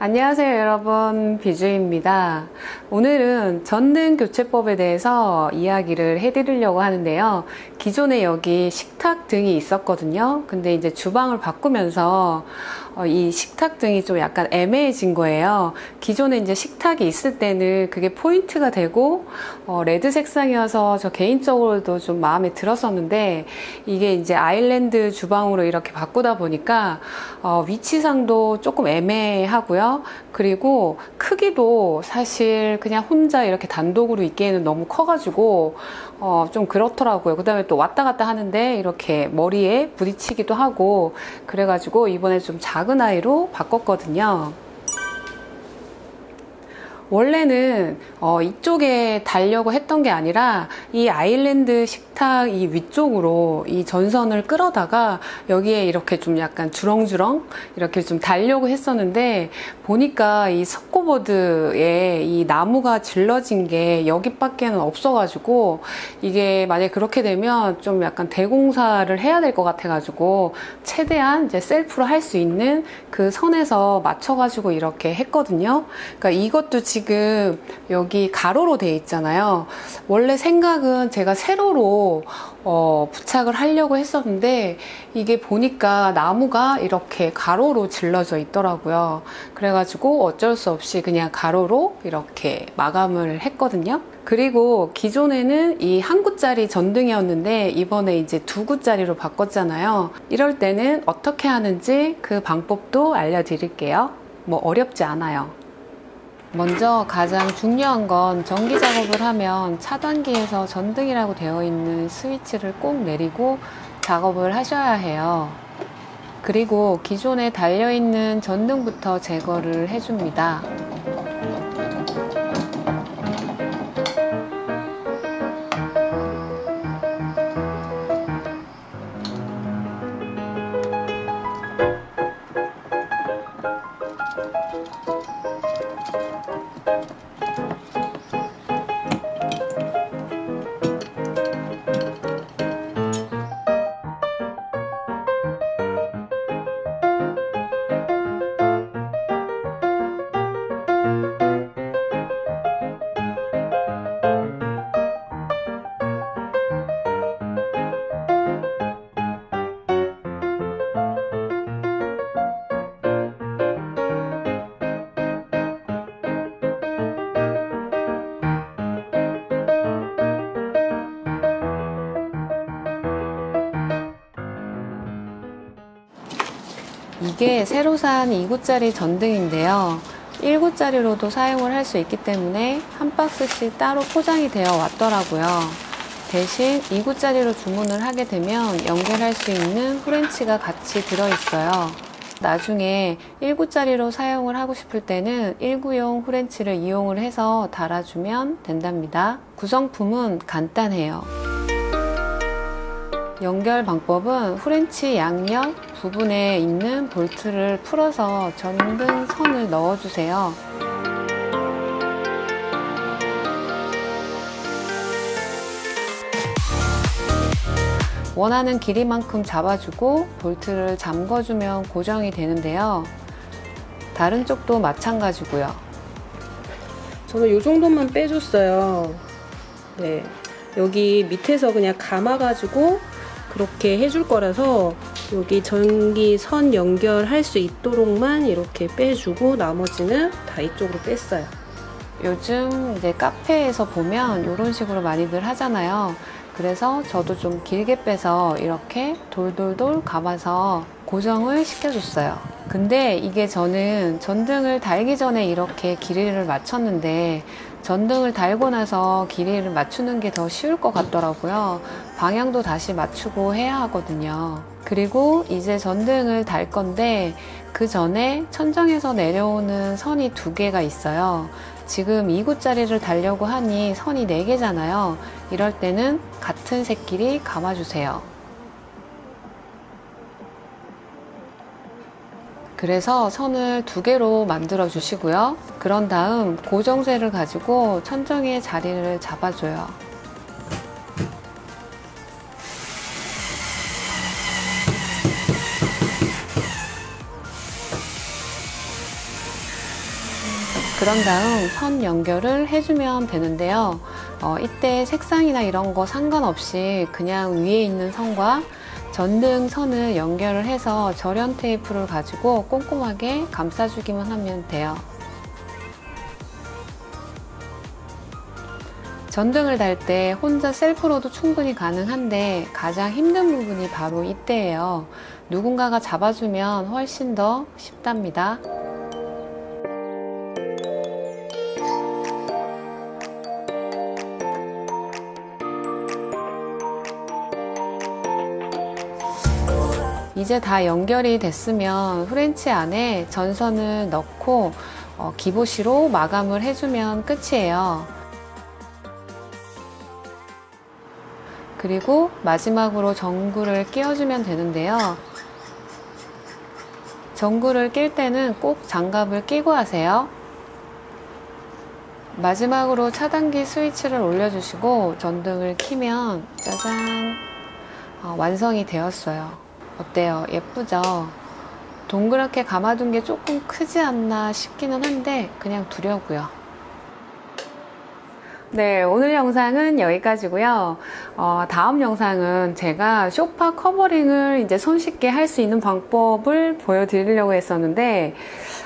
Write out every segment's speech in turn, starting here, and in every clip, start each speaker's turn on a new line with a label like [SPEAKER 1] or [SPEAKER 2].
[SPEAKER 1] 안녕하세요 여러분, 비주입니다. 오늘은 전등 교체법에 대해서 이야기를 해드리려고 하는데요. 기존에 여기 식탁 등이 있었거든요. 근데 이제 주방을 바꾸면서 이 식탁 등이 좀 약간 애매해진 거예요. 기존에 이제 식탁이 있을 때는 그게 포인트가 되고 레드 색상이어서 저 개인적으로도 좀 마음에 들었었는데, 이게 이제 아일랜드 주방으로 이렇게 바꾸다 보니까 위치상도 조금 애매하고요. 그리고 크기도 사실 그냥 혼자 이렇게 단독으로 있기에는 너무 커가지고 좀 그렇더라고요. 그 다음에 또 왔다 갔다 하는데 이렇게 머리에 부딪히기도 하고, 그래가지고 이번에 좀 작은 아이로 바꿨거든요. 원래는 이쪽에 달려고 했던 게 아니라 이 아일랜드 식탁 이 위쪽으로 이 전선을 끌어다가 여기에 이렇게 좀 약간 주렁주렁 이렇게 좀 달려고 했었는데, 보니까 이 석고보드에 이 나무가 질러진 게 여기밖에는 없어가지고, 이게 만약에 그렇게 되면 좀 약간 대공사를 해야 될 것 같아가지고 최대한 이제 셀프로 할 수 있는 그 선에서 맞춰가지고 이렇게 했거든요. 그러니까 이것도 지금 여기 가로로 되어 있잖아요. 원래 생각은 제가 세로로 부착을 하려고 했었는데, 이게 보니까 나무가 이렇게 가로로 질러져 있더라고요. 그래가지고 어쩔 수 없이 그냥 가로로 이렇게 마감을 했거든요. 그리고 기존에는 이 한 구짜리 전등이었는데 이번에 이제 두 구짜리로 바꿨잖아요. 이럴 때는 어떻게 하는지 그 방법도 알려드릴게요. 뭐 어렵지 않아요. 먼저 가장 중요한 건, 전기 작업을 하면 차단기에서 전등이라고 되어 있는 스위치를 꼭 내리고 작업을 하셔야 해요. 그리고 기존에 달려있는 전등부터 제거를 해줍니다. 이게 새로 산 2구짜리 전등인데요. 1구짜리로도 사용을 할 수 있기 때문에 한 박스씩 따로 포장이 되어 왔더라고요. 대신 2구짜리로 주문을 하게 되면 연결할 수 있는 후렌치가 같이 들어있어요. 나중에 1구짜리로 사용을 하고 싶을 때는 1구용 후렌치를 이용을 해서 달아주면 된답니다. 구성품은 간단해요. 연결 방법은 후렌치 양옆 부분에 있는 볼트를 풀어서 전등 선을 넣어주세요. 원하는 길이만큼 잡아주고 볼트를 잠궈주면 고정이 되는데요. 다른 쪽도 마찬가지고요.
[SPEAKER 2] 저는 이 정도만 빼줬어요. 네, 여기 밑에서 그냥 감아가지고 그렇게 해줄 거라서 여기 전기 선 연결할 수 있도록만 이렇게 빼주고 나머지는 다 이쪽으로 뺐어요.
[SPEAKER 1] 요즘 이제 카페에서 보면 이런 식으로 많이들 하잖아요. 그래서 저도 좀 길게 빼서 이렇게 돌돌돌 감아서 고정을 시켜줬어요. 근데 이게 저는 전등을 달기 전에 이렇게 길이를 맞췄는데, 전등을 달고 나서 길이를 맞추는 게 더 쉬울 것 같더라고요. 방향도 다시 맞추고 해야 하거든요. 그리고 이제 전등을 달 건데, 그 전에 천정에서 내려오는 선이 2개가 있어요. 지금 2구짜리를 달려고 하니 선이 4개잖아요. 이럴 때는 같은 색끼리 감아주세요. 그래서 선을 2개로 만들어 주시고요. 그런 다음 고정쇠를 가지고 천정의 자리를 잡아줘요. 그런 다음 선 연결을 해주면 되는데요. 이때 색상이나 이런 거 상관없이 그냥 위에 있는 선과 전등 선을 연결을 해서 절연 테이프를 가지고 꼼꼼하게 감싸주기만 하면 돼요. 전등을 달 때 혼자 셀프로도 충분히 가능한데 가장 힘든 부분이 바로 이때예요. 누군가가 잡아주면 훨씬 더 쉽답니다. 이제 다 연결이 됐으면 프렌치 안에 전선을 넣고 기보시로 마감을 해주면 끝이에요. 그리고 마지막으로 전구를 끼워주면 되는데요. 전구를 낄 때는 꼭 장갑을 끼고 하세요. 마지막으로 차단기 스위치를 올려주시고 전등을 켜면 짜잔! 완성이 되었어요. 어때요? 예쁘죠? 동그랗게 감아둔 게 조금 크지 않나 싶기는 한데 그냥 두려고요. 네, 오늘 영상은 여기까지고요. 다음 영상은 제가 소파 커버링을 이제 손쉽게 할 수 있는 방법을 보여드리려고 했었는데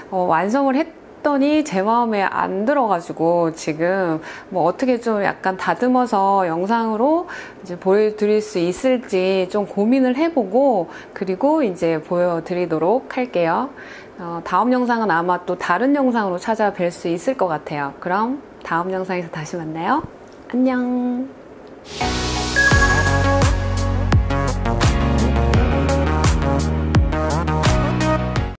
[SPEAKER 1] 완성을 했더니 제 마음에 안 들어가지고 지금 뭐 어떻게 좀 약간 다듬어서 영상으로 이제 보여드릴 수 있을지 좀 고민을 해보고 그리고 이제 보여드리도록 할게요. 다음 영상은 아마 또 다른 영상으로 찾아뵐 수 있을 것 같아요. 그럼 다음 영상에서 다시 만나요. 안녕.